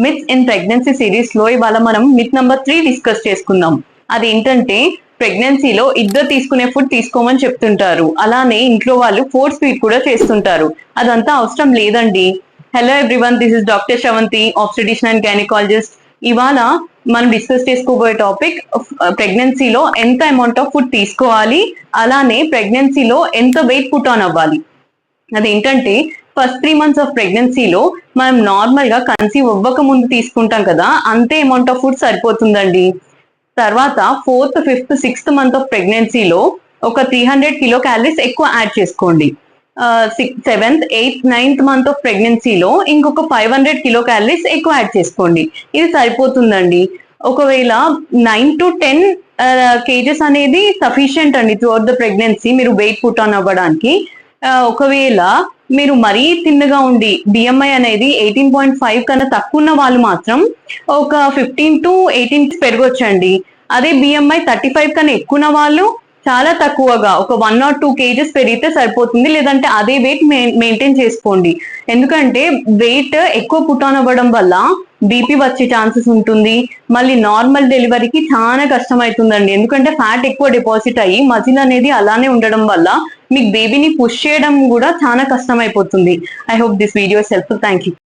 Myths in pregnancy series లో ఇవాళ మనం మిత్ నంబర్ 3 డిస్కస్ చేసుకుందాం. అదేంటంటే ప్రెగ్నెన్సీలో ఇద్దరు తీసుకునే ఫుడ్ తీసుకోమని చెప్తుంటారు. అలానే ఇంట్లో వాళ్ళు ఫోర్స్ ఫీడ్ కూడా చేస్తుంటారు. అదంతా అవసరం లేదండి. Hello everyone, this is doctor Shravanthi, obstetrician and gynaecologist. ఇవాళ మనం డిస్కస్ చేసుకోబోయే టాపిక్ ప్రెగ్నెన్సీలో ఎంత అమౌంట్ ఆఫ్ ఫుడ్ తీసుకోవాలి, అలానే ప్రెగ్నెన్సీలో ఎంత వెయిట్ పుట్ ఆన్ అవ్వాలి. అదేంటంటే ఫస్ట్ 3 months ఆఫ్ ప్రెగ్నెన్సీలో మనం నార్మల్ గా కన్సీవ్ అవ్వక ముందు తీసుకుంటాం కదా, అంతే అమౌంట్ ఆఫ్ ఫుడ్ సరిపోతుందండి. తర్వాత 4th, 5th, 6th month of ప్రెగ్నెన్సీలో ఒక 300 కిలో క్యాలరీస్ ఎక్కువ యాడ్ చేసుకోండి. 7th, 8th, 9th month of ప్రెగ్నెన్సీలో ఇంకొక 500 కిలో క్యాలరీస్ ఎక్కువ యాడ్ చేసుకోండి. ఇది సరిపోతుందండి. ఒకవేళ 9 to 10 kgs అనేది సఫిషియంట్ అండి త్రూఅవుట్ ద ప్రెగ్నెన్సీ మీరు వెయిట్ పుట్ ఆన్ అవ్వడానికి. ఒకవేళ మీరు మరీ తిన్నగా ఉండి బిఎంఐ అనేది 18.5 కన్నా తక్కువ ఉన్న వాళ్ళు మాత్రం ఒక 15 to 18 పెరగొచ్చండి. అదే బిఎంఐ 35 కన్నా ఎక్కువ ఉన్న వాళ్ళు చాలా తక్కువగా ఒక 1 or 2 kgs పెరిగితే సరిపోతుంది. లేదంటే అదే వెయిట్ మెయింటైన్ చేసుకోండి. ఎందుకంటే వెయిట్ ఎక్కువ పుట్ ఆన్ అవ్వడం వల్ల బీపీ వచ్చే ఛాన్సెస్ ఉంటుంది. మళ్ళీ నార్మల్ డెలివరీకి చాలా కష్టం అవుతుందండి. ఎందుకంటే ఫ్యాట్ ఎక్కువ డిపాజిట్ అయ్యి మజిల్ అనేది అలానే ఉండడం వల్ల మీకు బేబీని పుష్ చేయడం కూడా చాలా కష్టం అయిపోతుంది. I hope this video is helpful. Thank you.